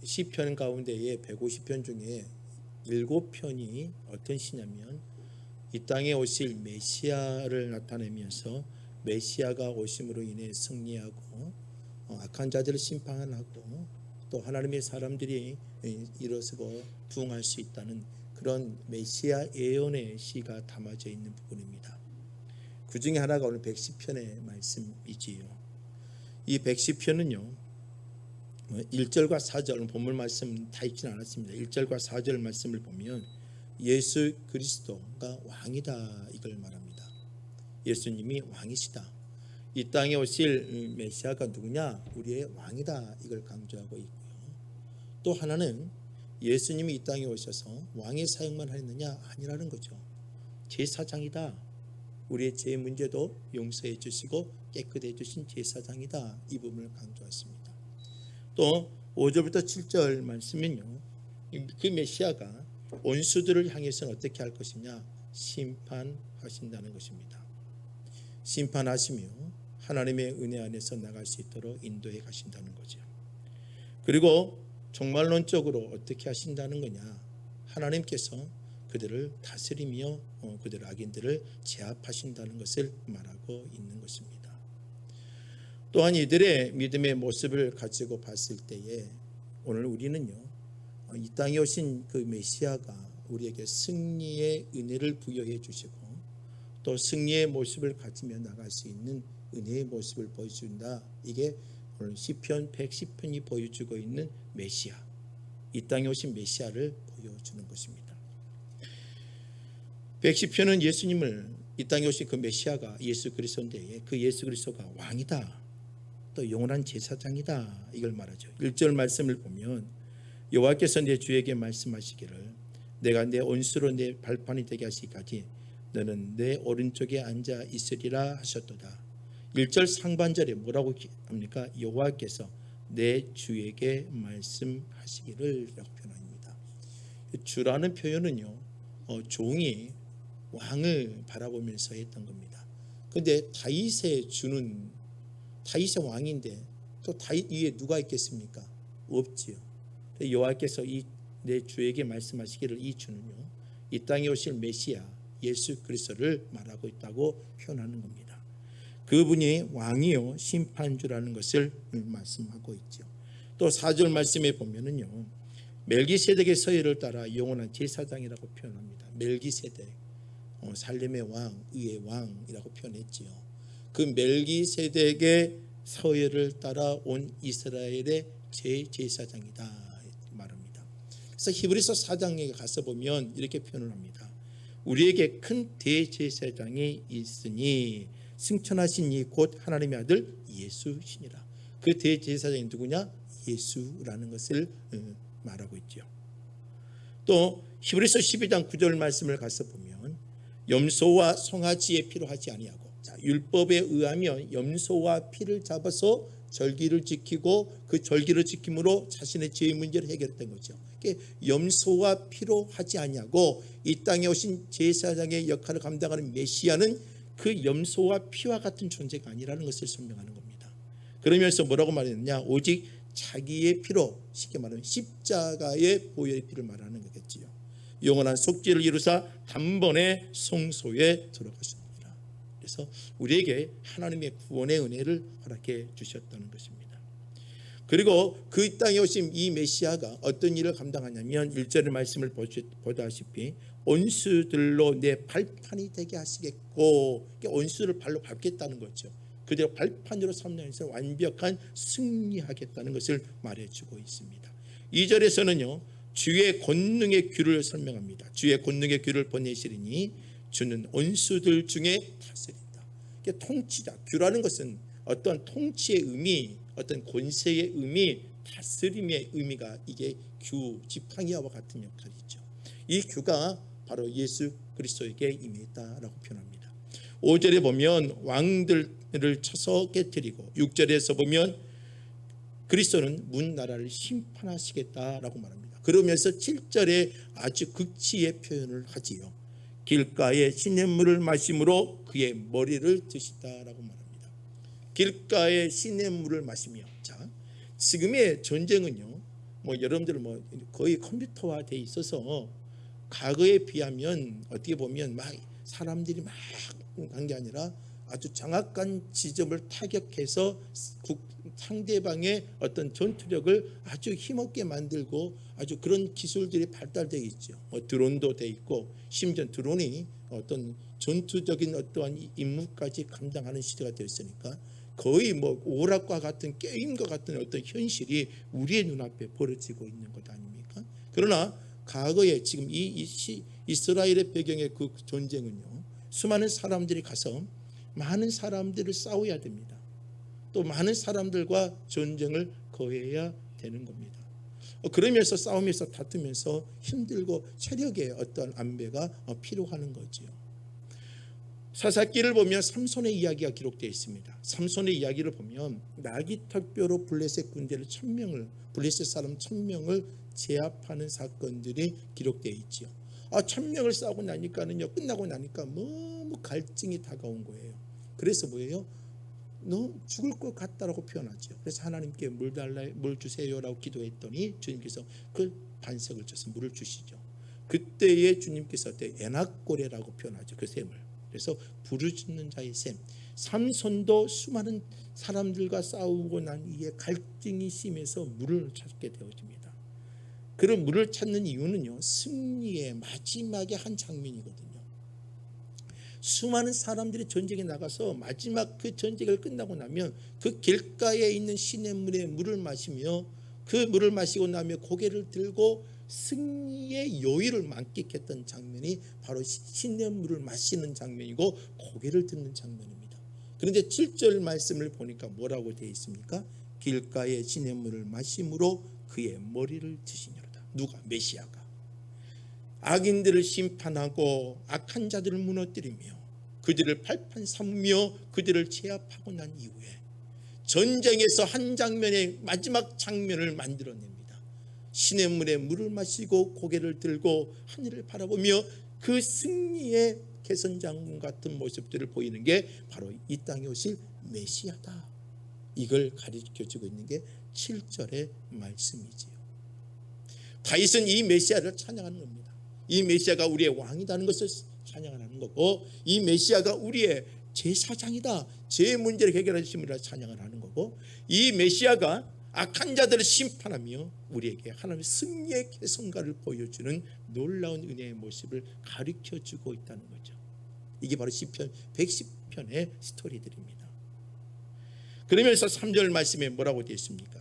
시편 가운데에 150편 중에 7편이 어떤 시냐면 이 땅에 오실 메시아를 나타내면서 메시아가 오심으로 인해 승리하고 악한 자들을 심판하고 또 하나님의 사람들이 일어서고 부흥할 수 있다는 그런 메시아 예언의 시가 담아져 있는 부분입니다. 그 중에 하나가 오늘 110편의 말씀이지요. 이 110편은요 1절과 4절 본문 말씀 다 읽지는 않았습니다. 1절과 4절 말씀을 보면 예수 그리스도가 왕이다 이걸 말합니다. 예수님이 왕이시다. 이 땅에 오실 메시아가 누구냐? 우리의 왕이다 이걸 강조하고 있고요. 또 하나는 예수님이 이 땅에 오셔서 왕의 사역만 하느냐? 아니라는 거죠. 제사장이다. 우리의 죄 문제도 용서해 주시고 깨끗해 주신 제사장이다. 이 부분을 강조했습니다. 또 5절부터 7절 말씀은요, 그 메시아가 원수들을 향해서는 어떻게 할 것이냐? 심판하신다는 것입니다. 심판하시며 하나님의 은혜 안에서 나갈 수 있도록 인도해 가신다는 거죠. 그리고 종말론적으로 어떻게 하신다는 거냐? 하나님께서 그들을 다스리며 그들 악인들을 제압하신다는 것을 말하고 있는 것입니다. 또한 이들의 믿음의 모습을 가지고 봤을 때에 오늘 우리는요 이 땅에 오신 그 메시아가 우리에게 승리의 은혜를 부여해 주시고 또 승리의 모습을 가지며 나갈 수 있는 은혜의 모습을 보여준다. 이게 오늘 시편 110편이 보여주고 있는 메시아, 이 땅에 오신 메시아를 보여주는 것입니다. 110편은 예수님을, 이 땅에 오신 그 메시아가 예수 그리스도인데 그 예수 그리스도가 왕이다, 또 영원한 제사장이다 이걸 말하죠. 1절 말씀을 보면 여호와께서 내 주에게 말씀하시기를 내가 내 온수로 내 발판이 되게 하시기까지 너는 내 오른쪽에 앉아 있으리라 하셨도다. 1절 상반절에 뭐라고 합니까? 여호와께서 내 주에게 말씀하시기를 라고 표현합니다. 주라는 표현은요 종이 왕을 바라보면서 했던 겁니다. 그런데 다윗의 주는 다윗의 왕인데 또 다윗 위에 누가 있겠습니까? 없지요. 여호와께서 내 주에게 말씀하시기를 이 주는요 이 땅에 오실 메시아 예수 그리스도를 말하고 있다고 표현하는 겁니다. 그분이 왕이요 심판주라는 것을 말씀하고 있죠. 또 4절 말씀에 보면은요 멜기세덱의 서열을 따라 영원한 제사장이라고 표현합니다. 멜기세덱 살렘의 왕, 의의 왕이라고 표현했지요. 그 멜기세덱의 서열을 따라 온 이스라엘의 제사장이다 말합니다. 그래서 히브리서 4장에 가서 보면 이렇게 표현을 합니다. 우리에게 큰 대제사장이 있으니 승천하신 이 곧 하나님의 아들 예수시니라. 그 대제사장이 누구냐? 예수라는 것을 말하고 있죠. 또 히브리서 12장 9절 말씀을 가서 보면 염소와 송아지의 피로 하지 아니하고, 자, 율법에 의하면 염소와 피를 잡아서 절기를 지키고 그 절기를 지킴으로 자신의 죄의 문제를 해결했던 거죠. 염소와 피로 하지 아니하고 이 땅에 오신 제사장의 역할을 감당하는 메시아는 그 염소와 피와 같은 존재가 아니라는 것을 설명하는 겁니다. 그러면서 뭐라고 말했느냐? 오직 자기의 피로, 쉽게 말하면 십자가의 보혈의 피를 말하는 거겠지요. 영원한 속죄를 이루사 단번에 성소에 들어가셨느니라. 그래서 우리에게 하나님의 구원의 은혜를 허락해 주셨다는 것입니다. 그리고 그 땅에 오신 이 메시아가 어떤 일을 감당하냐면 1절의 말씀을 보다시피 온수들로 내 발판이 되게 하시겠고, 온수를 발로 밟겠다는 거죠. 그대로 발판으로 삼면서 완벽한 승리하겠다는 것을 말해주고 있습니다. 2절에서는요 주의 권능의 규를 설명합니다. 주의 권능의 규를 보내시리니 주는 온수들 중에 다스린다. 통치자, 규라는 것은 어떤 통치의 의미, 어떤 권세의 의미, 다스림의 의미가 이게 규, 지팡이와 같은 역할이죠. 이 규가 바로 예수 그리스도에게 임했다라고 표현합니다. 5절에 보면 왕들을 쳐서 깨뜨리고, 6절에서 보면 그리스도는 문 나라를 심판하시겠다라고 말합니다. 그러면서 7절에 아주 극치의 표현을 하지요. 길가에 시냇물을 마심으로 그의 머리를 드시다라고 말합니다. 길가에 시냇물을 마시며, 자, 지금의 전쟁은요 뭐 여러분들 뭐 거의 컴퓨터화돼 있어서 과거에 비하면 어떻게 보면 막 사람들이 막 한 게 아니라 아주 정확한 지점을 타격해서 상대방의 어떤 전투력을 아주 힘없게 만들고 아주 그런 기술들이 발달되어 있죠. 뭐 드론도 돼 있고 심지어 드론이 어떤 전투적인 어떠한 임무까지 감당하는 시대가 되었으니까 거의 뭐 오락과 같은 게임과 같은 어떤 현실이 우리의 눈앞에 벌어지고 있는 것 아닙니까? 그러나 과거에 지금 이 이스라엘의 배경의 그 전쟁은요, 수많은 사람들이 가서 많은 사람들을 싸워야 됩니다. 또 많은 사람들과 전쟁을 거해야 되는 겁니다. 그러면서 싸우면서 다투면서 힘들고 체력의 어떤 안배가 필요하는 거죠. 사사기를 보면 삼손의 이야기가 기록되어 있습니다. 삼손의 이야기를 보면 나귀턱뼈로 블레셋 군대를 1000명을 블레셋 사람 1000명을 제압하는 사건들이 기록되어 있죠. 1000명을 싸우고 나니까는요, 끝나고 나니까 너무 갈증이 다가온 거예요. 그래서 뭐예요? 너 죽을 것 같다라고 표현하죠. 그래서 하나님께 물 주세요라고 기도했더니 주님께서 그 반석을 쳐서 물을 주시죠. 그때에 주님께서 에낙고레라고 표현하죠. 그 샘을. 그래서 부르짖는 자의 샘. 삼손도 수많은 사람들과 싸우고 난 이에 갈증이 심해서 물을 찾게 되어집니다. 그런 물을 찾는 이유는요, 승리의 마지막의 한 장면이거든요. 수많은 사람들이 전쟁에 나가서 마지막 그 전쟁을 끝나고 나면 그 길가에 있는 시냇물에 물을 마시며 그 물을 마시고 나면 고개를 들고 승리의 여유를 만끽했던 장면이 바로 시냇물을 마시는 장면이고 고개를 드는 장면입니다. 그런데 7절 말씀을 보니까 뭐라고 되어 있습니까? 길가에 시냇물을 마심으로 그의 머리를 드시니로다. 누가? 메시아가. 악인들을 심판하고 악한 자들을 무너뜨리며 그들을 발판 삼으며 그들을 제압하고 난 이후에 전쟁에서 한 장면의 마지막 장면을 만들어냅니다. 시냇물에 물을 마시고 고개를 들고 하늘을 바라보며 그 승리의 개선장군 같은 모습들을 보이는 게 바로 이 땅에 오실 메시아다. 이걸 가르쳐주고 있는 게 7절의 말씀이지요. 다윗은 이 메시아를 찬양하는 겁니다. 이 메시아가 우리의 왕이라는 것을 찬양하는 거고, 이 메시아가 우리의 제사장이다, 제 문제를 해결해 주심이라 찬양을 하는 거고, 이 메시아가 악한 자들을 심판하며 우리에게 하나님의 승리의 개선가를 보여주는 놀라운 은혜의 모습을 가르쳐주고 있다는 거죠. 이게 바로 시편 110편의 스토리들입니다. 그러면서 3절 말씀에 뭐라고 되어 있습니까?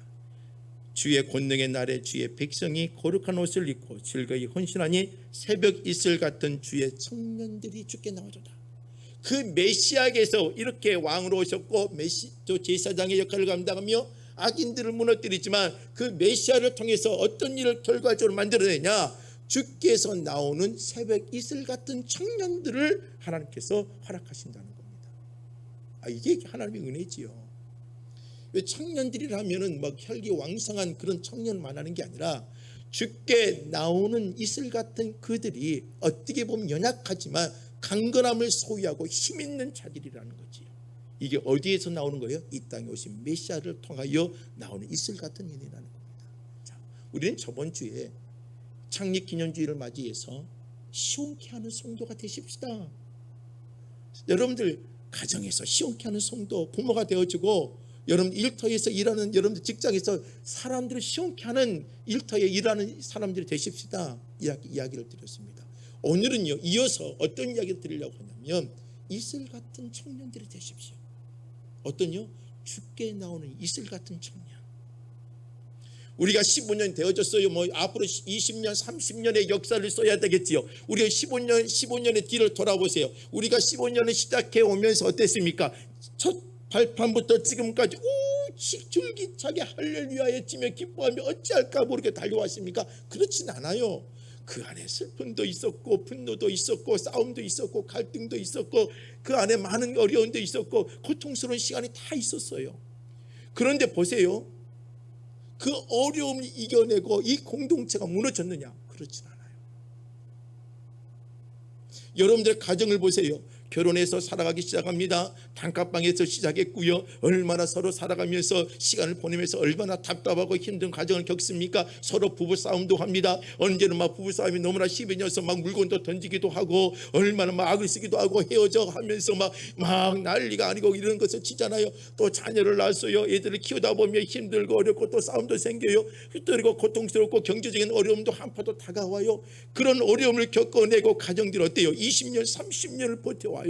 주의 권능의 날에 주의 백성이 거룩한 옷을 입고 즐거이 헌신하니 새벽 이슬 같은 주의 청년들이 주께 나오도다. 그 메시아께서 이렇게 왕으로 오셨고 제사장의 역할을 감당하며 악인들을 무너뜨리지만 그 메시아를 통해서 어떤 일을 결과적으로 만들어내냐? 주께서 나오는 새벽 이슬 같은 청년들을 하나님께서 허락하신다는 겁니다. 이게 하나님의 은혜지요. 왜 청년들이라면은 막 혈기왕성한 그런 청년을 말하는 게 아니라 주께 나오는 이슬 같은 그들이 어떻게 보면 연약하지만 강건함을 소유하고 힘 있는 자들이라는 거지요. 이게 어디에서 나오는 거예요? 이 땅에 오신 메시아를 통하여 나오는 이슬 같은 인이라는 겁니다. 자, 우리는 저번 주에 창립 기념주의를 맞이해서 시원케 하는 성도가 되십시다. 여러분들 가정에서 시원케 하는 성도, 부모가 되어주고 여러분 일터에서 일하는 여러분들 직장에서 사람들을 시원케 하는 일터에 일하는 사람들이 되십시다. 이야기를 드렸습니다. 오늘은요, 이어서 어떤 이야기를 드리려고 하냐면 이슬 같은 청년들이 되십시오. 어떤요? 주께 나오는 이슬 같은 청년. 우리가 15년 되어졌어요. 뭐 앞으로 20년, 30년의 역사를 써야 되겠지요. 우리가 15년의 뒤를 돌아보세요. 우리가 15년을 시작해 오면서 어땠습니까? 첫 발판부터 지금까지 오직 줄기차게 할렐루야에 치며 기뻐하며 어찌할까 모르게 달려왔습니까? 그렇진 않아요. 그 안에 슬픔도 있었고 분노도 있었고 싸움도 있었고 갈등도 있었고 그 안에 많은 어려움도 있었고 고통스러운 시간이 다 있었어요. 그런데 보세요. 그 어려움을 이겨내고 이 공동체가 무너졌느냐? 그렇진 않아요. 여러분들 가정을 보세요. 결혼해서 살아가기 시작합니다. 단칸방에서 시작했고요. 얼마나 서로 살아가면서 시간을 보내면서 얼마나 답답하고 힘든 과정을 겪습니까? 서로 부부싸움도 합니다. 언제는 막 부부싸움이 너무나 심해져서 막 물건도 던지기도 하고 얼마나 막 악을 쓰기도 하고 헤어져 하면서 막 난리가 아니고 이런 것을 치잖아요. 또 자녀를 낳았어요. 애들을 키우다 보면 힘들고 어렵고 또 싸움도 생겨요. 그리고 고통스럽고 경제적인 어려움도 한파도 다가와요. 그런 어려움을 겪어내고 가정들 어때요? 20년 30년을 버텨와요.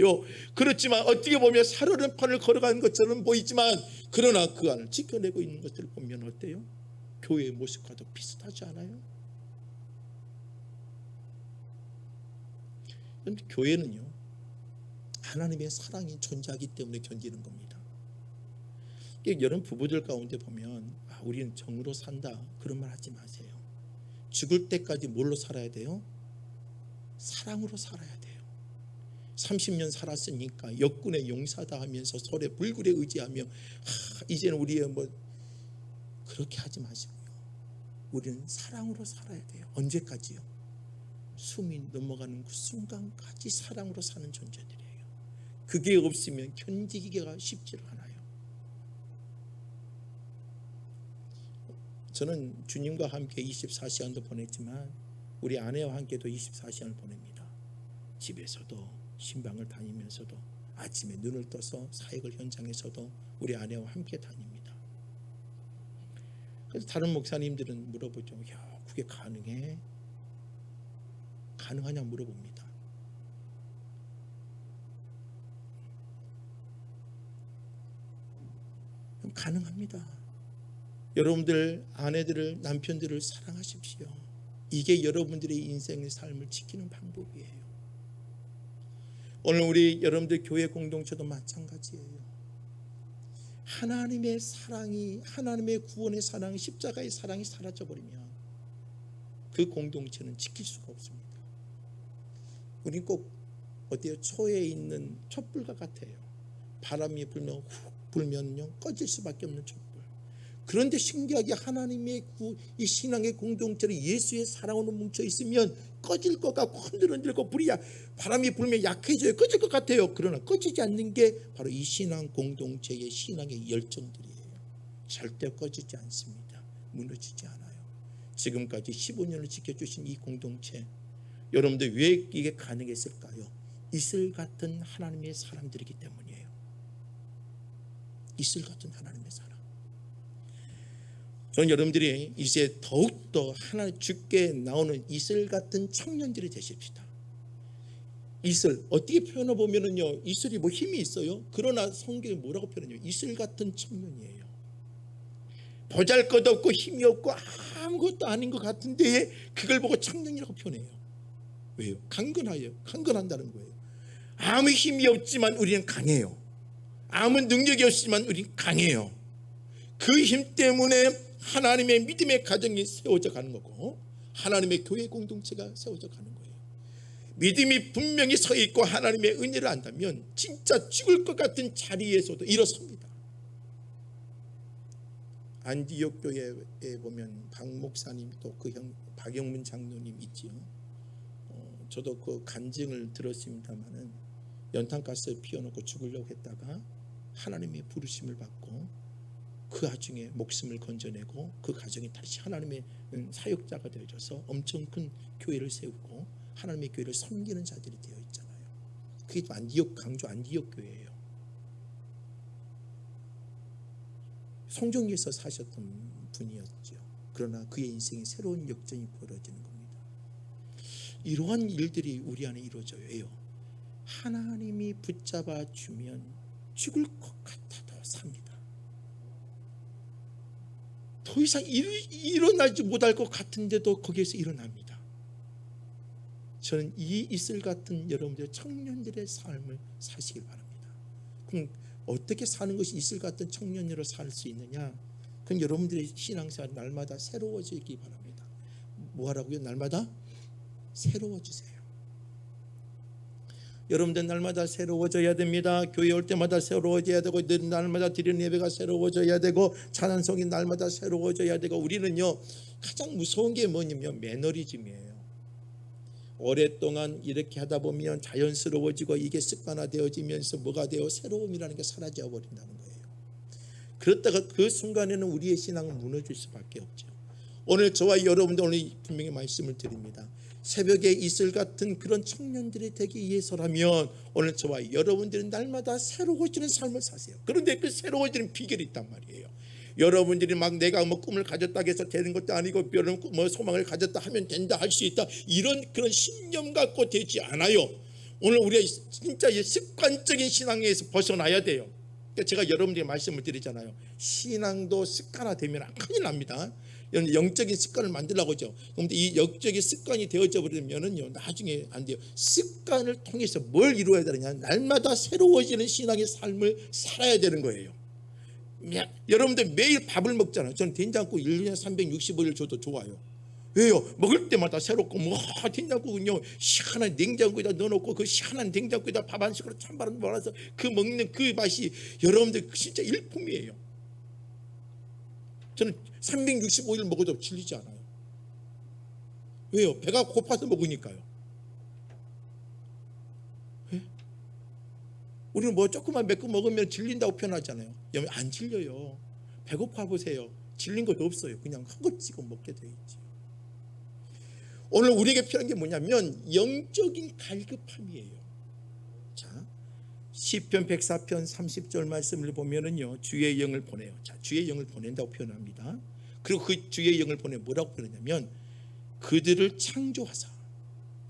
그렇지만 어떻게 보면 살얼음 판을 걸어가는 것처럼 보이지만 그러나 그 안을 지켜내고 있는 것들을 보면 어때요? 교회의 모습과도 비슷하지 않아요? 그런데 교회는요, 하나님의 사랑이 존재하기 때문에 견디는 겁니다. 여러분 부부들 가운데 보면 우리는 정으로 산다 그런 말 하지 마세요. 죽을 때까지 뭘로 살아야 돼요? 사랑으로 살아야 돼요. 30년 살았으니까 역군의 용사다 하면서 서로의 불굴에 의지하며 이제는 우리의 그렇게 하지 마시고요. 우리는 사랑으로 살아야 돼요. 언제까지요? 숨이 넘어가는 그 순간까지 사랑으로 사는 존재들이에요. 그게 없으면 견디기가 쉽지 않아요. 저는 주님과 함께 24시간도 보냈지만 우리 아내와 함께도 24시간을 보냅니다. 집에서도 신방을 다니면서도 아침에 눈을 떠서 사역을 현장에서도 우리 아내와 함께 다닙니다. 그래서 다른 목사님들은 물어보죠. 야, 그게 가능해? 가능하냐 물어봅니다. 그럼 가능합니다. 여러분들 아내들을 남편들을 사랑하십시오. 이게 여러분들의 인생의 삶을 지키는 방법이에요. 오늘 우리 여러분들 교회 공동체도 마찬가지예요. 하나님의 사랑이, 하나님의 구원의 사랑, 십자가의 사랑이 사라져버리면 그 공동체는 지킬 수가 없습니다. 우리 꼭 어때요? 초에 있는 촛불과 같아요. 바람이 불면요 꺼질 수밖에 없는 촛불. 그런데 신기하게 하나님의 이 신앙의 공동체를 예수의 사랑으로 뭉쳐 있으면 꺼질 것 같고 흔들흔들고 불이 바람이 불면 약해져요. 꺼질 것 같아요. 그러나 꺼지지 않는 게 바로 이 신앙 공동체의 신앙의 열정들이에요. 절대 꺼지지 않습니다. 무너지지 않아요. 지금까지 15년을 지켜주신 이 공동체, 여러분들 왜 이게 가능했을까요? 이슬 같은 하나님의 사람들이기 때문이에요. 이슬 같은 하나님의 사람. 저는 여러분들이 이제 더욱더 하나님 주께 나오는 이슬 같은 청년들이 되십시다. 이슬 어떻게 표현해 보면은요, 이슬이 힘이 있어요. 그러나 성경이 뭐라고 표현해요? 이슬 같은 청년이에요. 보잘것없고 힘이 없고 아무것도 아닌 것 같은데 그걸 보고 청년이라고 표현해요. 왜요? 강건해요. 강건한다는 거예요. 아무 힘이 없지만 우리는 강해요. 아무 능력이 없지만 우리는 강해요. 그 힘 때문에 하나님의 믿음의 가정이 세워져 가는 거고 하나님의 교회 공동체가 세워져 가는 거예요. 믿음이 분명히 서 있고 하나님의 은혜를 안다면 진짜 죽을 것 같은 자리에서도 일어섭니다. 안디옥 교회에 보면 박 목사님 또 그 형 박영문 장로님 있지요. 저도 그 간증을 들었습니다마는 연탄가스 피워놓고 죽으려고 했다가 하나님의 부르심을 받고 그 가정에 목숨을 건져내고 그 가정이 다시 하나님의 사역자가 되어져서 엄청 큰 교회를 세우고 하나님의 교회를 섬기는 자들이 되어 있잖아요. 그게 안디옥, 강조 안디옥 교회예요. 성경에서 사셨던 분이었죠. 그러나 그의 인생에 새로운 역전이 벌어지는 겁니다. 이러한 일들이 우리 안에 이루어져요. 하나님이 붙잡아 주면 죽을 것 같아도 삽니다. 더 이상 일어나지 못할 것 같은데도 거기에서 일어납니다. 저는 이 이슬 같은 여러분들의 청년들의 삶을 사시길 바랍니다. 그럼 어떻게 사는 것이 이슬 같은 청년으로 살 수 있느냐? 그럼 여러분들의 신앙생활 날마다 새로워지기 바랍니다. 뭐 하라고요? 날마다 새로워지세요. 여러분들 날마다 새로워져야 됩니다. 교회 올 때마다 새로워져야 되고 날마다 드리는 예배가 새로워져야 되고 찬양성이 날마다 새로워져야 되고 우리는요 가장 무서운 게 뭐냐면 매너리즘이에요. 오랫동안 이렇게 하다 보면 자연스러워지고 이게 습관화되어지면서 뭐가 되어 새로움이라는 게 사라져 버린다는 거예요. 그렇다가 그 순간에는 우리의 신앙은 무너질 수밖에 없죠. 오늘 저와 여러분들 오늘 분명히 말씀을 드립니다. 새벽에 이슬 같은 그런 청년들이 되기 위해서라면 오늘 저와 여러분들은 날마다 새로워지는 삶을 사세요. 그런데 그 새로워지는 비결이 있단 말이에요. 여러분들이 막 내가 뭐 꿈을 가졌다 해서 되는 것도 아니고 별로 뭐 소망을 가졌다 하면 된다 할 수 있다 이런 그런 신념 갖고 되지 않아요. 오늘 우리가 진짜 습관적인 신앙에서 벗어나야 돼요. 그러니까 제가 여러분들에게 말씀을 드리잖아요. 신앙도 습관화되면 큰일 납니다. 영적인 습관을 만들라고 하죠. 그런데 이 영적인 습관이 되어져 버리면은요 나중에 안 돼요. 습관을 통해서 뭘 이루어야 되느냐, 날마다 새로워지는 신앙의 삶을 살아야 되는 거예요. 여러분들 매일 밥을 먹잖아요. 저는 된장국 1년에 365일 줘도 좋아요. 왜요? 먹을 때마다 새롭고 된장국은요 시원한 냉장고에다 넣어놓고 그 시원한 냉장고에다 밥 한 숟가락 찬바람 몰아서 그 먹는 그 맛이 여러분들 진짜 일품이에요. 저는 365일 먹어도 질리지 않아요. 왜요? 배가 고파서 먹으니까요. 왜? 우리는 뭐 조금만 몇 개 먹으면 질린다고 표현하잖아요. 여러분 안 질려요. 배고파 보세요. 질린 것도 없어요. 그냥 한 것 찍어 먹게 돼 있지. 오늘 우리에게 필요한 게 뭐냐면 영적인 갈급함이에요. 자, 시편 104편 30절 말씀을 보면은요 주의 영을 보내요. 자, 주의 영을 보낸다고 표현합니다. 그리고 그 주의 영을 보내 뭐라고 표현하냐면 그들을 창조하사,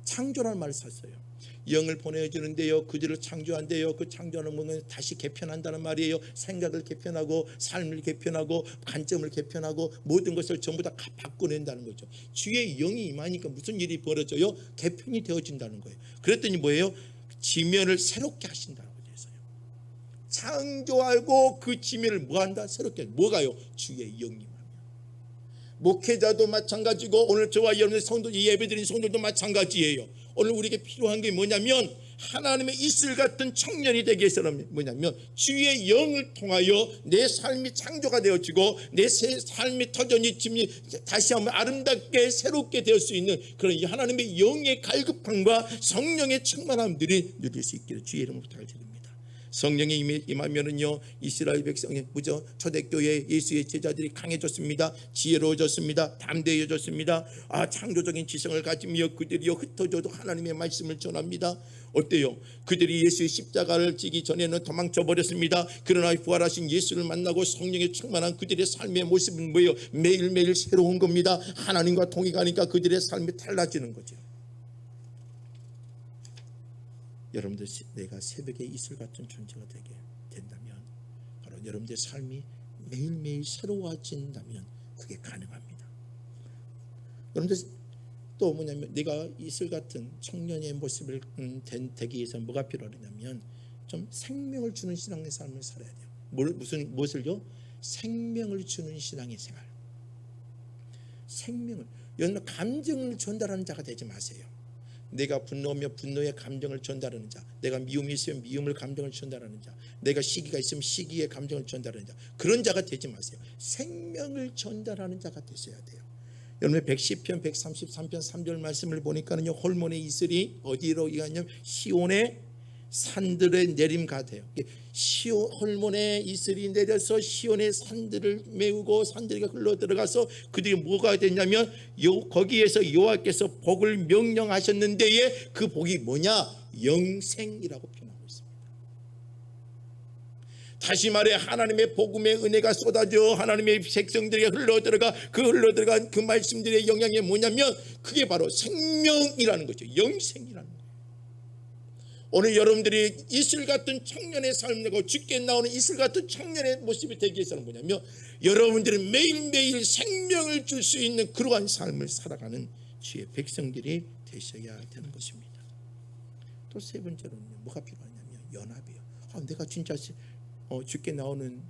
창조라는 말을 썼어요. 영을 보내주는데요 그들을 창조한대요. 그 창조하는 것은 다시 개편한다는 말이에요. 생각을 개편하고 삶을 개편하고 관점을 개편하고 모든 것을 전부 다 바꿔낸다는 거죠. 주의 영이 임하니까 무슨 일이 벌어져요? 개편이 되어진다는 거예요. 그랬더니 뭐예요? 지면을 새롭게 하신다고 되어 있어요. 창조하고 그 지면을 뭐한다? 새롭게. 뭐가요? 주의 영이. 목회자도 마찬가지고 오늘 저와 여러분의 성도 예배드린 성도도 마찬가지예요. 오늘 우리에게 필요한 게 뭐냐면 하나님의 이슬 같은 청년이 되기 위해서는 뭐냐면 주의 영을 통하여 내 삶이 창조가 되어지고 내 삶이 터전이 다시 한번 아름답게 새롭게 될 수 있는 그런 하나님의 영의 갈급함과 성령의 충만함들이 누릴 수 있기를 주의 이름으로 부탁드립니다. 성령이 임하면은요 이스라엘 백성의 무저 초대교회 예수의 제자들이 강해졌습니다. 지혜로워졌습니다. 담대해졌습니다. 창조적인 지성을 가지며 그들이요 흩어져도 하나님의 말씀을 전합니다. 어때요? 그들이 예수의 십자가를 지기 전에는 도망쳐 버렸습니다. 그러나 부활하신 예수를 만나고 성령의 충만한 그들의 삶의 모습은 뭐예요? 매일매일 새로운 겁니다. 하나님과 통해가니까 그들의 삶이 달라지는 거죠. 여러분들 내가 새벽에 이슬 같은 존재가 되게 된다면 바로 여러분들의 삶이 매일매일 새로워진다면 그게 가능합니다. 여러분들 또 뭐냐면 내가 이슬 같은 청년의 모습을 되기 위해서 뭐가 필요하냐면 좀 생명을 주는 신앙의 삶을 살아야 돼요. 무엇을요? 생명을 주는 신앙의 생활. 생명을, 여러분 감정을 전달하는 자가 되지 마세요. 내가 분노하면 분노의 감정을 전달하는 자, 내가 미움이 있으면 미움을 감정을 전달하는 자, 내가 시기가 있으면 시기의 감정을 전달하는 자, 그런 자가 되지 마세요. 생명을 전달하는 자가 되셔야 돼요. 여러분 110편 133편 3절 말씀을 보니까는요 홀몬의 이슬이 어디로 가냐면 시온의 산들에 내림 같아요. 홀몬의 이슬이 내려서 시온의 산들을 메우고 산들이 흘러 들어가서 그들이 뭐가 됐냐면 거기에서 여호와께서 복을 명령하셨는데에 그 복이 뭐냐? 영생이라고 표현하고 있습니다. 다시 말해 하나님의 복음의 은혜가 쏟아져 하나님의 백성들에게 흘러들어가 그 흘러들어간 그 말씀들의 영향이 뭐냐면 그게 바로 생명이라는 거죠. 영생이라는 거예요. 오늘 여러분들이 이슬 같은 청년의 삶이고 죽게 나오는 이슬 같은 청년의 모습이 되기 위해서는 뭐냐면 여러분들은 매일매일 생명을 줄 수 있는 그러한 삶을 살아가는 주의 백성들이 되셔야 되는 것입니다. 또 세 번째로는 뭐가 필요하냐면 연합이에요. 내가 진짜 죽게 나오는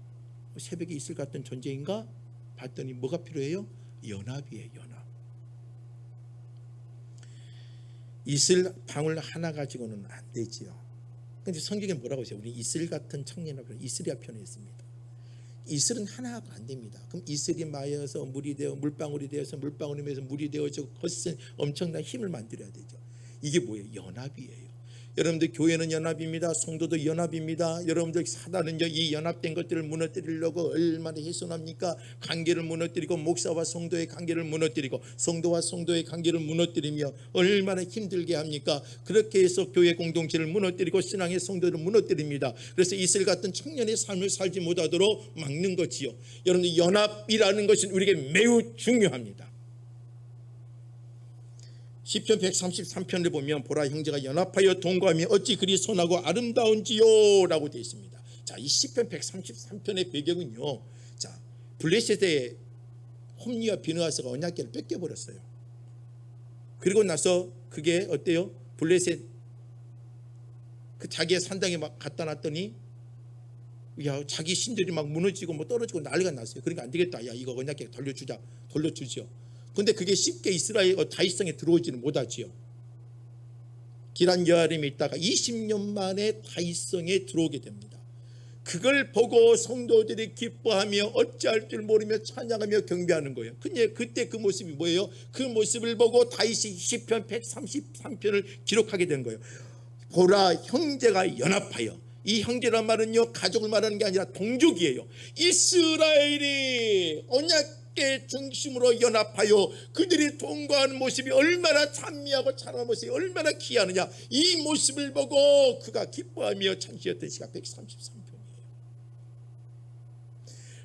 새벽에 이슬 같은 존재인가? 봤더니 뭐가 필요해요? 연합이에요. 연합. 이슬 방울 하나 가지고는 안 되지요. 근데 성경에 뭐라고 했어요? 우리 이슬 같은 청년이라고 이슬이라 표현했습니다. 이슬은 하나가 안 됩니다. 그럼 이슬이 마여서 물이 되어 물방울이 되어서 물방울이 되어서 물이 되어서 거센 엄청난 힘을 만들어야 되죠. 이게 뭐예요? 연합이에요. 여러분들 교회는 연합입니다. 성도도 연합입니다. 여러분들 사단은요 이 연합된 것들을 무너뜨리려고 얼마나 희생합니까? 관계를 무너뜨리고 목사와 성도의 관계를 무너뜨리고 성도와 성도의 관계를 무너뜨리며 얼마나 힘들게 합니까? 그렇게 해서 교회 공동체를 무너뜨리고 신앙의 성도를 무너뜨립니다. 그래서 이슬 같은 청년의 삶을 살지 못하도록 막는 거지요. 여러분들 연합이라는 것은 우리에게 매우 중요합니다. 시편 133편을 보면 보라 형제가 연합하여 동거하며 어찌 그리 선하고 아름다운지요 라고 되어 있습니다. 자, 이 시편 133편의 배경은요, 자, 블레셋의 홈리와 비느하스가 언약궤를 뺏겨버렸어요. 그리고 나서 그게 어때요? 블레셋 그 자기의 산당에 막 갖다 놨더니 야, 자기 신들이 막 무너지고 뭐 떨어지고 난리가 났어요. 그러니까 안 되겠다. 야, 이거 언약궤 돌려주죠. 근데 그게 쉽게 이스라엘 다윗성에 들어오지는 못하지요. 기란 여아림에 있다가 20년 만에 다윗성에 들어오게 됩니다. 그걸 보고 성도들이 기뻐하며 어찌할 줄 모르며 찬양하며 경배하는 거예요. 근데 그때 그 모습이 뭐예요? 그 모습을 보고 다윗이 시편 133편을 기록하게 된 거예요. 보라 형제가 연합하여, 이 형제란 말은요 가족을 말하는 게 아니라 동족이에요. 이스라엘이 언약 중심으로 연합하여 그들이 동거하는 모습이 얼마나 찬미하고 찬란한 모습이 얼마나 귀하느냐, 이 모습을 보고 그가 기뻐하며 찬시했던 시가 133편이에요.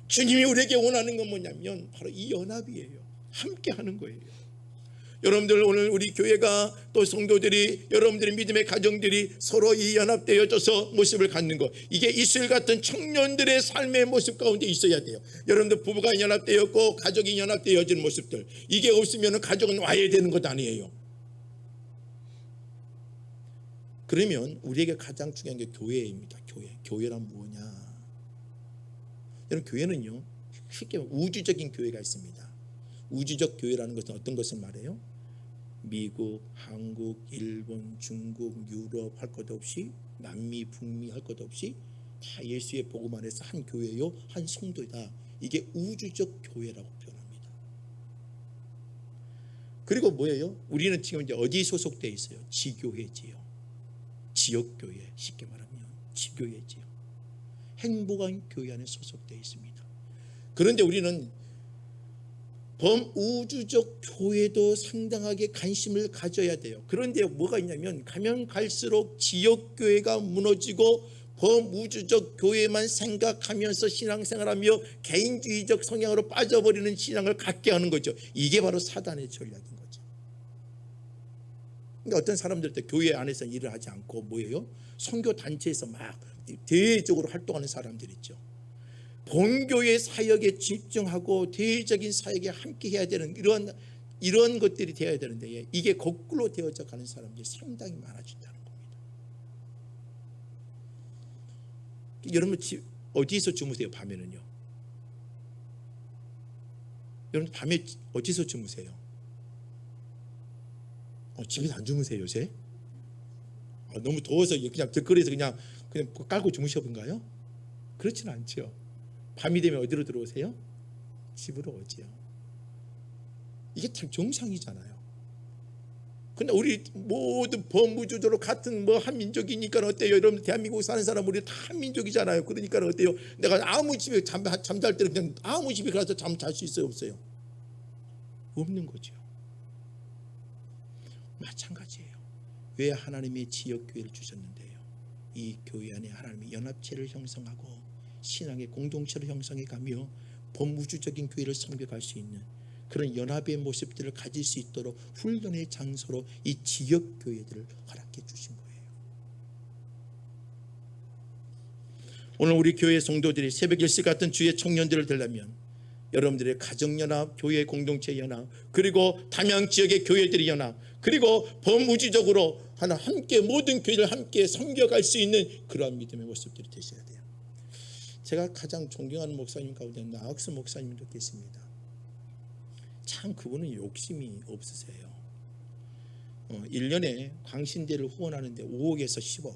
주님이 우리에게 원하는 건 뭐냐면 바로 이 연합이에요. 함께 하는 거예요. 여러분들 오늘 우리 교회가 또 성도들이 여러분들의 믿음의 가정들이 서로 이 연합되어져서 모습을 갖는 것, 이게 이슬 같은 청년들의 삶의 모습 가운데 있어야 돼요. 여러분들 부부가 연합되었고 가족이 연합되어지는 모습들, 이게 없으면 가족은 와야 되는 것 아니에요. 그러면 우리에게 가장 중요한 게 교회입니다. 교회란 뭐냐? 여러분 교회는요 쉽게 우주적인 교회가 있습니다. 우주적 교회라는 것은 어떤 것을 말해요? 미국, 한국, 일본, 중국, 유럽 할 것 없이, 남미, 북미 할 것 없이 다 예수의 복음 안에서 한 교회요, 한 성도다. 이게 우주적 교회라고 표현합니다. 그리고 뭐예요? 우리는 지금 이제 어디 소속되어 있어요? 지교회지요. 지역교회, 쉽게 말하면 지교회지요. 행복한 교회 안에 소속되어 있습니다. 그런데 우리는 범우주적 교회도 상당하게 관심을 가져야 돼요. 그런데 뭐가 있냐면 가면 갈수록 지역교회가 무너지고 범우주적 교회만 생각하면서 신앙생활하며 개인주의적 성향으로 빠져버리는 신앙을 갖게 하는 거죠. 이게 바로 사단의 전략인 거죠. 그러니까 어떤 사람들도 교회 안에서 일을 하지 않고 뭐예요? 선교단체에서 막 대외적으로 활동하는 사람들 있죠. 본교의 사역에 집중하고 대외적인 사역에 함께 해야 되는 이런 것들이 되어야 되는데 이게 거꾸로 되어져 가는 사람들이 상당히 많아진다는 겁니다. 여러분 어디서 주무세요? 밤에는요? 여러분 밤에 어디서 주무세요? 집에서 안 주무세요 요새? 너무 더워서 그냥 길거리에서 그냥 깔고 주무셔본가요? 그렇지는 않죠. 밤이 되면 어디로 들어오세요? 집으로 오지요. 이게 참 정상이잖아요. 근데 우리 모두 범우주적으로 같은 한민족이니까 어때요? 여러분 대한민국 사는 사람 우리 다 한민족이잖아요. 그러니까 어때요? 내가 아무 집에 잠잘 때는 그냥 아무 집에 가서 잠잘 수 있어요? 없어요? 없는 거죠. 마찬가지예요. 왜 하나님이 지역교회를 주셨는데요? 이 교회 안에 하나님이 연합체를 형성하고 신앙의 공동체를 형성해 가며 범우주적인 교회를 성벽할 수 있는 그런 연합의 모습들을 가질 수 있도록 훈련의 장소로 이 지역교회들을 허락해 주신 거예요. 오늘 우리 교회 성도들이 새벽 1시 같은 주의 청년들을 되려면 여러분들의 가정연합, 교회 공동체 연합, 그리고 담양 지역의 교회들이 연합, 그리고 범우주적으로 하나 함께 모든 교회를 함께 섬겨갈 수 있는 그러한 믿음의 모습들이 되셔야 돼요. 제가 가장 존경하는 목사님 가운데 나학수 목사님도 계십니다. 참 그분은 욕심이 없으세요. 1년에 광신대를 후원하는데 5억에서 10억,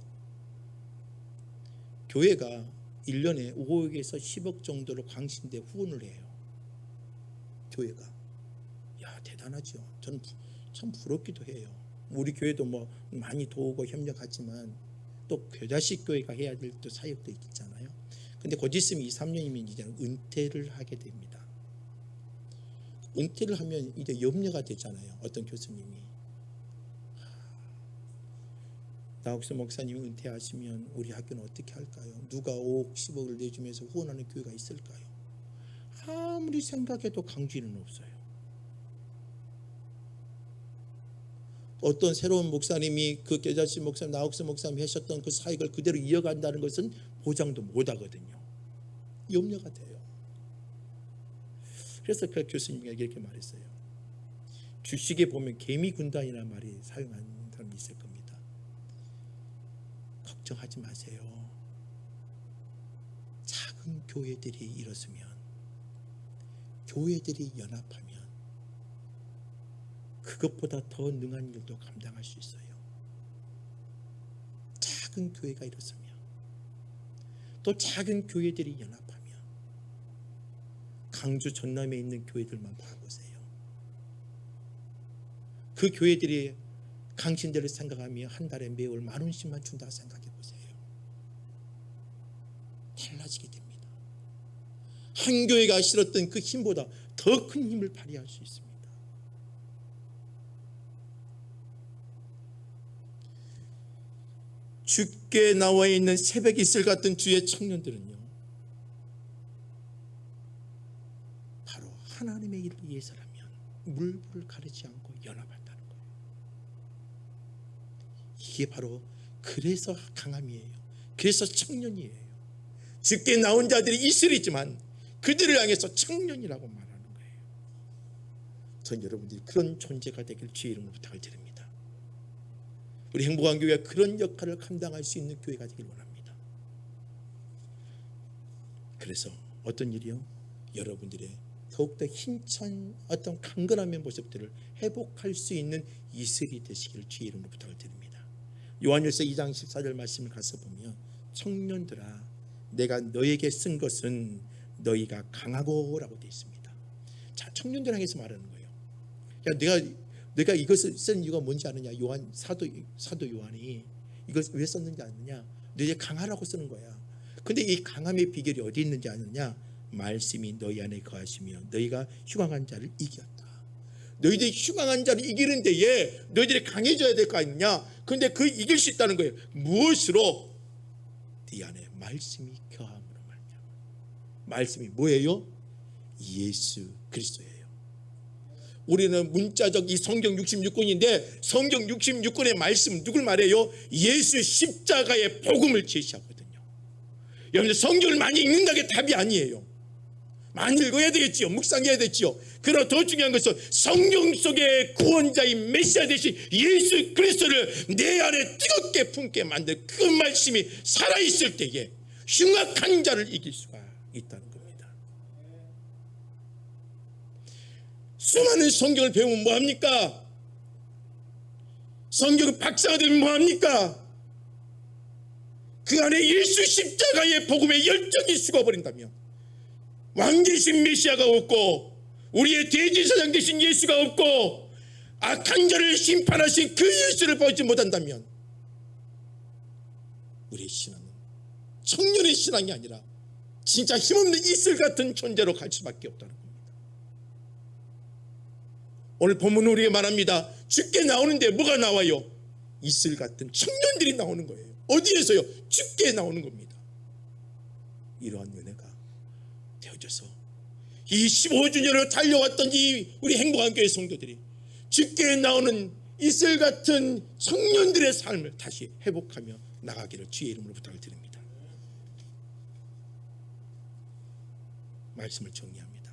교회가 1년에 5억에서 10억 정도로 광신대 후원을 해요. 교회가. 야 대단하죠. 저는 참 부럽기도 해요. 우리 교회도 뭐 많이 도우고 협력하지만 또 겨자식 교회가 해야 될 또 사역도 있잖아요. 근데 곧 있으면 2, 3년이면 이제 은퇴를 하게 됩니다. 은퇴를 하면 이제 염려가 되잖아요. 어떤 교수님이 나옥수 목사님이 은퇴하시면 우리 학교는 어떻게 할까요? 누가 5억 10억을 내주면서 후원하는 교회가 있을까요? 아무리 생각해도 강주인은 없어요. 어떤 새로운 목사님이 그 겨자씨 목사님, 나옥수 목사님이 하셨던 그 사역을 그대로 이어간다는 것은 보장도 못하거든요. 염려가 돼요. 그래서 그 교수님에게 이렇게 말했어요. 주식에 보면 개미 군단이라는 말이 사용하는 사람이 있을 겁니다. 걱정하지 마세요. 작은 교회들이 일어서면, 교회들이 연합하면 그것보다 더 능한 일도 감당할 수 있어요. 작은 교회가 일어서면, 또 작은 교회들이 연합하면, 강주 전남에 있는 교회들만 봐보세요. 그 교회들이 강신들을 생각하며 한 달에 매월 10,000원씩만 준다 생각해 보세요. 달라지게 됩니다. 한 교회가 실었던 그 힘보다 더 큰 힘을 발휘할 수 있습니다. 죽게 나와 있는 새벽 이슬 같은 주의 청년들은요, 바로 하나님의 일을 위해서라면 물불을 가리지 않고 연합한다는 거예요. 이게 바로 그래서 강함이에요. 그래서 청년이에요. 죽게 나온 자들이 이슬이지만 그들을 향해서 청년이라고 말하는 거예요. 전 여러분들이 그런 존재가 되길 주의 이름으로 부탁을 드립니다. 우리 행복한 교회가 그런 역할을 감당할 수 있는 교회가 되길 원합니다. 그래서 어떤 일이요? 여러분들의 더욱더 힘찬 어떤 강건함의 모습들을 회복할 수 있는 이슬이 되시기를 주의 이름으로 부탁을 드립니다. 요한일서 2장 14절 말씀을 가서 보면, 청년들아 내가 너에게 쓴 것은 너희가 강하고 라고 되어 있습니다. 자, 청년들 향해서 말하는 거예요. 야, 내가 이것을 쓴 이유가 뭔지 아느냐? 사도 요한이 이걸 왜 썼는지 아느냐? 너희 강하라고 쓰는 거야. 근데 이 강함의 비결이 어디 있는지 아느냐? 말씀이 너희 안에 거하시며 너희가 휴강한 자를 이겼다. 너희들이 휴강한 자를 이기는 데에 너희들이 강해져야 될 거 아니냐? 근데 그 이길 수 있다는 거예요. 무엇으로? 네 안에 말씀이 거함으로 말이야. 말씀이 뭐예요? 예수 그리스도예요. 우리는 문자적 이 성경 66권인데 성경 66권의 말씀 누굴 말해요? 예수 십자가의 복음을 제시하거든요. 여러분들 성경을 많이 읽는다는 게 답이 아니에요. 많이 읽어야 되겠지요. 묵상해야 되지요. 그러나 더 중요한 것은 성경 속에 구원자인 메시아 되신 예수 그리스도를 내 안에 뜨겁게 품게 만든 그 말씀이 살아있을 때에 흉악한 자를 이길 수가 있다는 겁니다. 수많은 성경을 배우면 뭐합니까? 성경 박사가 되면 뭐합니까? 그 안에 예수 십자가의 복음의 열정이 죽어버린다면 왕되신 메시아가 없고 우리의 대제사장 되신 예수가 없고 악한 자를 심판하신 그 예수를 보지 못한다면 우리의 신앙은 청년의 신앙이 아니라 진짜 힘없는 이슬 같은 존재로 갈 수밖에 없다는 겁니다. 오늘 본문은 우리에게 말합니다. 죽게 나오는데 뭐가 나와요? 이슬 같은 청년들이 나오는 거예요. 어디에서요? 죽게 나오는 겁니다. 이러한 은혜가 되어져서 이 15주년을 달려왔던 이 우리 행복한 교회 성도들이 죽게 나오는 이슬 같은 청년들의 삶을 다시 회복하며 나가기를 주의 이름으로 부탁을 드립니다. 말씀을 정리합니다.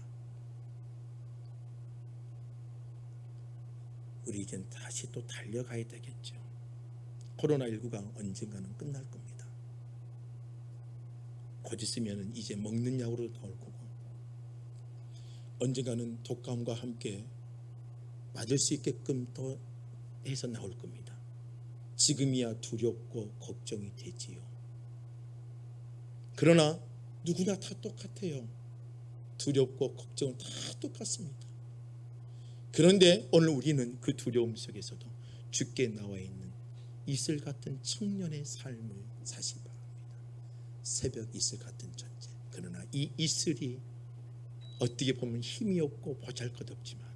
우리 이젠 다시 또 달려가야 되겠죠. 코로나19가 언젠가는 끝날 겁니다. 곧 있으면 이제 먹는 약으로 나올 거고 언젠가는 독감과 함께 맞을 수 있게끔 또 해서 나올 겁니다. 지금이야 두렵고 걱정이 되지요. 그러나 누구나 다 똑같아요. 두렵고 걱정은 다 똑같습니다. 그런데 오늘 우리는 그 두려움 속에서도 죽게 나와 있는 이슬 같은 청년의 삶을 사시기 바랍니다. 새벽 이슬 같은 존재. 그러나 이 이슬이 어떻게 보면 힘이 없고 보잘것없지만,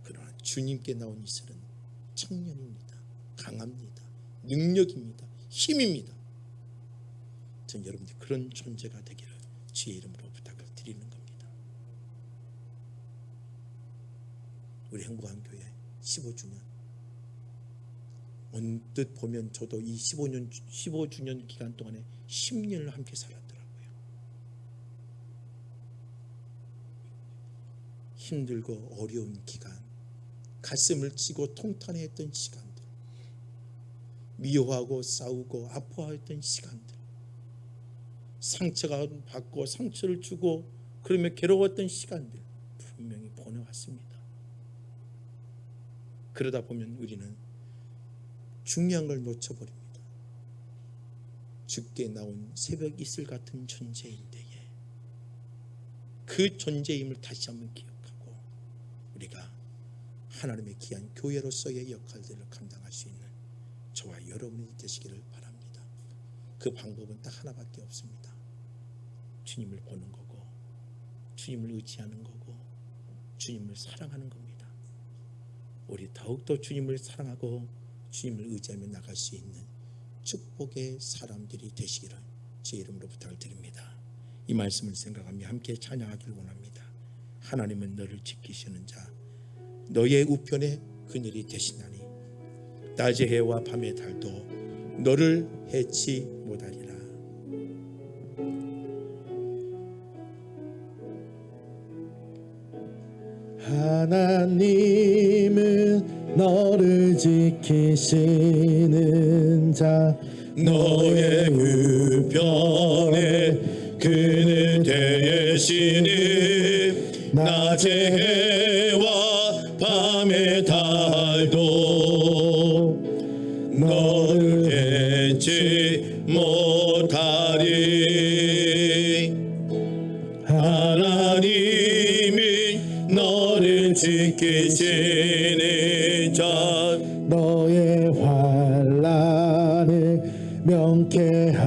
그러나 주님께 나온 이슬은 청년입니다. 강합니다. 능력입니다. 힘입니다. 전 여러분들이 그런 존재가 되기를 주의 이름으로 부탁을 드리는 겁니다. 우리 행복한 교회 15주년, 언뜻 보면 저도 이 15주년 기간 동안에 10년을 함께 살았더라고요. 힘들고 어려운 기간, 가슴을 치고 통탄했던 시간들, 미워하고 싸우고 아파했던 시간들, 상처가 받고 상처를 주고 그러며 괴로웠던 시간들 분명히 보내왔습니다. 그러다 보면 우리는 중요한 걸 놓쳐버립니다. 죽게 나온 새벽 이슬 같은 존재인데에 그 존재임을 다시 한번 기억하고 우리가 하나님의 귀한 교회로서의 역할들을 감당할 수 있는 저와 여러분이 되시기를 바랍니다. 그 방법은 딱 하나밖에 없습니다. 주님을 보는 거고, 주님을 의지하는 거고, 주님을 사랑하는 겁니다. 우리 더욱더 주님을 사랑하고 주님을 의지하며 나갈 수 있는 축복의 사람들이 되시기를 주의 이름으로 부탁을 드립니다. 이 말씀을 생각하며 함께 찬양하기를 원합니다. 하나님은 너를 지키시는 자, 너의 우편에 그늘이 되시나니 낮의 해와 밤의 달도 너를 해치 못하리라. 하나님은 너를 지키시는 자, 너의 우편에 그늘 되시니 낮의 해와 밤의 달도 너를 해치 못하리. 하나님이 너를 지키시는 자, 너의 환난을 명쾌하시니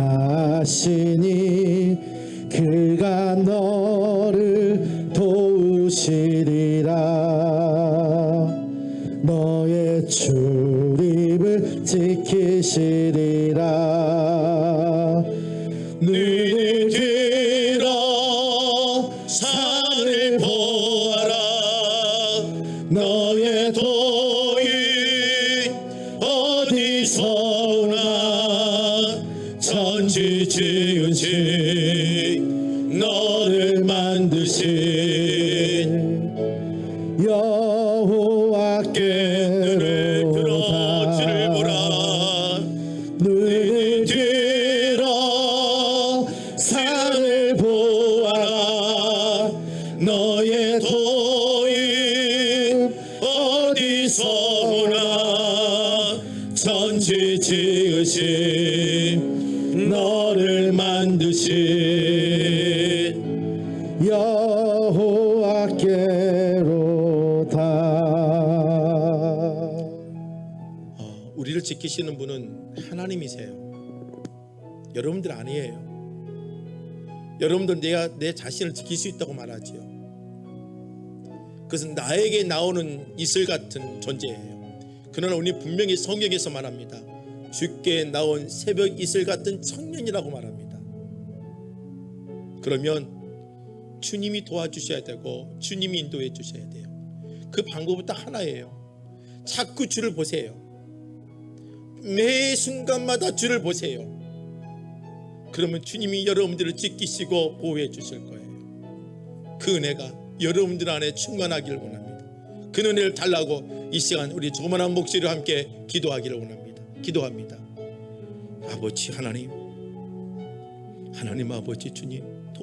그가 너를 도우시리라. 너의 출입을 지키시리라. 눈을 들어 산을 보아라. 너의 도인 어디서 오나. 천지 지으신 너를 만드신 여호와께로 눈을 들어 주를 보라. 눈을 들어 산을 보아라. 너의 도인 어디서 오나. 천지 지으신 너를 만드신 여호와께로다. 우리를 지키시는 분은 하나님이세요. 여러분들 아니에요. 여러분들 내가 내 자신을 지킬 수 있다고 말하지요. 그것은 나에게 나오는 이슬 같은 존재예요. 그러나 우리 분명히 성경에서 말합니다. 주께 나온 새벽 이슬 같은 청년이라고 말합니다. 그러면 주님이 도와주셔야 되고 주님이 인도해 주셔야 돼요. 그 방법은 딱 하나예요. 자꾸 주를 보세요. 매 순간마다 주를 보세요. 그러면 주님이 여러분들을 지키시고 보호해 주실 거예요. 그 은혜가 여러분들 안에 충만하기를 원합니다. 그 은혜를 달라고 이 시간 우리 조만한 목소리로 함께 기도하기를 원합니다. 기도합니다. 아버지 하나님, 하나님 아버지 주님,